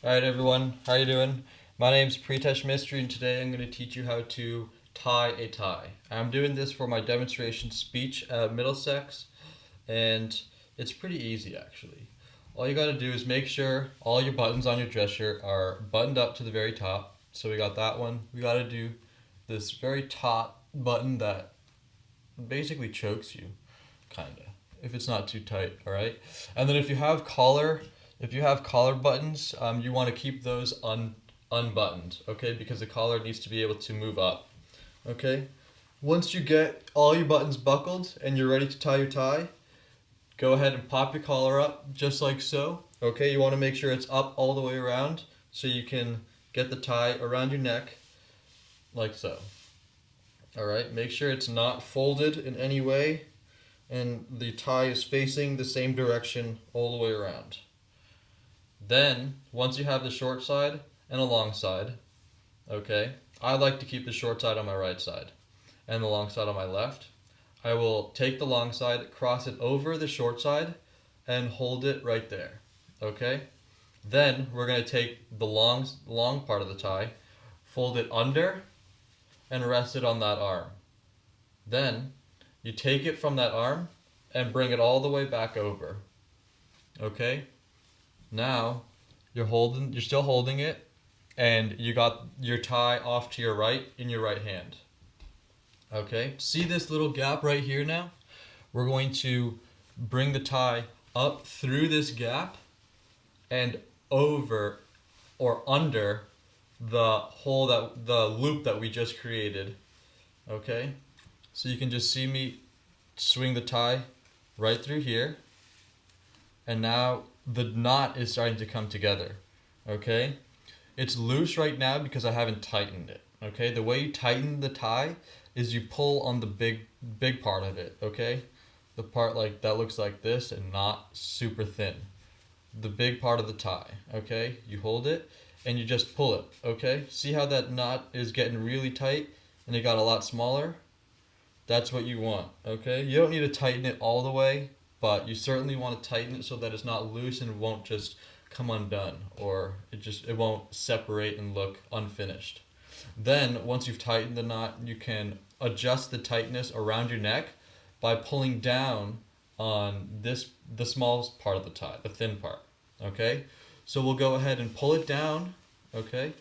Alright everyone, how you doing? My name's Pritesh Mistry and today I'm going to teach you how to tie a tie. I'm doing this for my demonstration speech at Middlesex and it's pretty easy actually. All you got to do is make sure all your buttons on your dress shirt are buttoned up to the very top. So we got that one. We got to do this very top button that basically chokes you, kinda, if it's not too tight, alright? And then if you have collar buttons, you want to keep those unbuttoned, okay? Because the collar needs to be able to move up, okay? Once you get all your buttons buckled and you're ready to tie your tie, go ahead and pop your collar up just like so, okay? You want to make sure it's up all the way around so you can get the tie around your neck like so. Alright, make sure it's not folded in any way and the tie is facing the same direction all the way around. Then, once you have the short side and a long side, okay, I like to keep the short side on my right side and the long side on my left. I will take the long side, cross it over the short side, and hold it right there, okay? Then, we're going to take the long part of the tie, fold it under, and rest it on that arm. Then, you take it from that arm and bring it all the way back over, okay? Now, you're still holding it, and you got your tie off to your right in your right hand. Okay, see this little gap right here now? We're going to bring the tie up through this gap and over or under the loop that we just created. Okay, so you can just see me swing the tie right through here, and now the knot is starting to come together, okay? It's loose right now because I haven't tightened it, okay? The way you tighten the tie is you pull on the big part of it, okay? The part like that looks like this and not super thin. The big part of the tie, okay? You hold it and you just pull it, okay? See how that knot is getting really tight and it got a lot smaller? That's what you want, okay? You don't need to tighten it all the way, but you certainly want to tighten it so that it's not loose and won't just come undone, or it won't separate and look unfinished. Then once you've tightened the knot, you can adjust the tightness around your neck by pulling down on the small part of the tie, the thin part, okay? So we'll go ahead and pull it down, okay?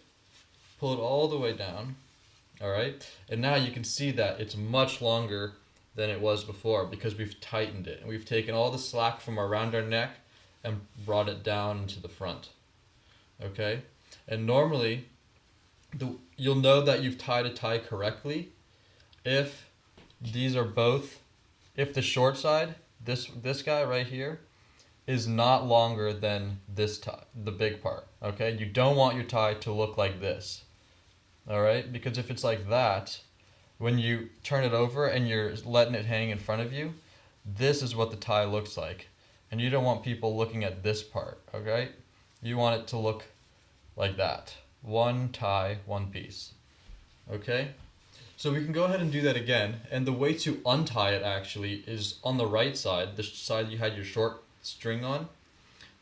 Pull it all the way down, all right? And now you can see that it's much longer than it was before because we've tightened it and we've taken all the slack from around our neck and brought it down into the front, okay? And normally you'll know that you've tied a tie correctly if if the short side, this guy right here, is not longer than this tie, the big part, okay? You don't want your tie to look like this, all right? Because if it's like that, when you turn it over and you're letting it hang in front of you, this is what the tie looks like. And you don't want people looking at this part, okay? You want it to look like that. One tie, one piece, okay? So we can go ahead and do that again. And the way to untie it actually is on the right side, the side you had your short string on.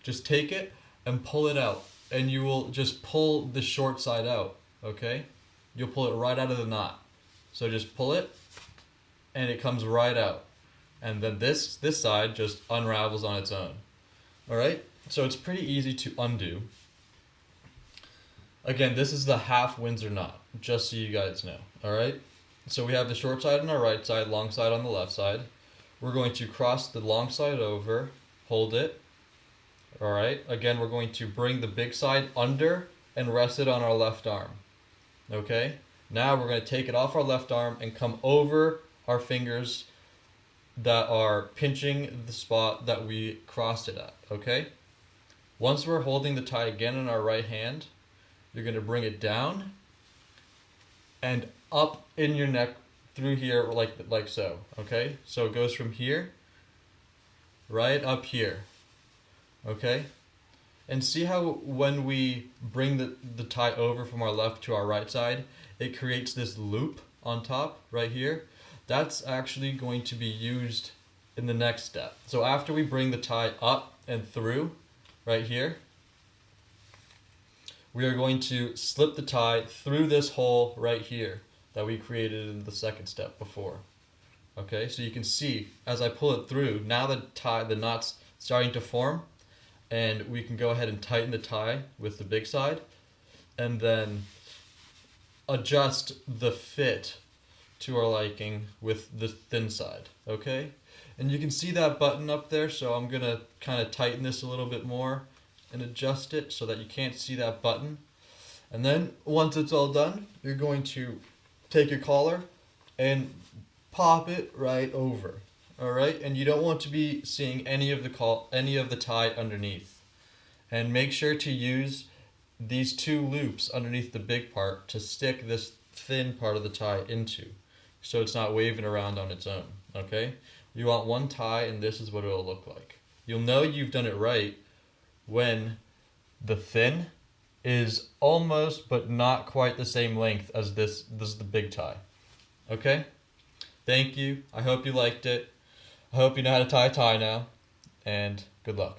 Just take it and pull it out. And you will just pull the short side out, okay? You'll pull it right out of the knot. So just pull it, and it comes right out. And then this side just unravels on its own. Alright? So it's pretty easy to undo. Again, this is the half Windsor knot, just so you guys know. Alright? So we have the short side on our right side, long side on the left side. We're going to cross the long side over, hold it. Alright? Again, we're going to bring the big side under and rest it on our left arm. Okay? Now we're going to take it off our left arm and come over our fingers that are pinching the spot that we crossed it at, okay? Once we're holding the tie again in our right hand, you're going to bring it down and up in your neck through here like so, okay? So it goes from here right up here, okay? And see how when we bring the tie over from our left to our right side, it creates this loop on top right here? That's actually going to be used in the next step. So after we bring the tie up and through right here, we are going to slip the tie through this hole right here that we created in the second step before. Okay, so you can see as I pull it through, now the knot's starting to form, and we can go ahead and tighten the tie with the big side and then adjust the fit to our liking with the thin side, okay? And you can see that button up there, so I'm gonna kind of tighten this a little bit more and adjust it so that you can't see that button. And then once it's all done, you're going to take your collar and pop it right over. All right, and you don't want to be seeing any of the tie underneath. And make sure to use these two loops underneath the big part to stick this thin part of the tie into, so it's not waving around on its own. Okay, you want one tie, and this is what it'll look like. You'll know you've done it right when the thin is almost but not quite the same length as this is the big tie. Okay? Thank you. I hope you liked it. I hope you know how to tie a tie now, and good luck.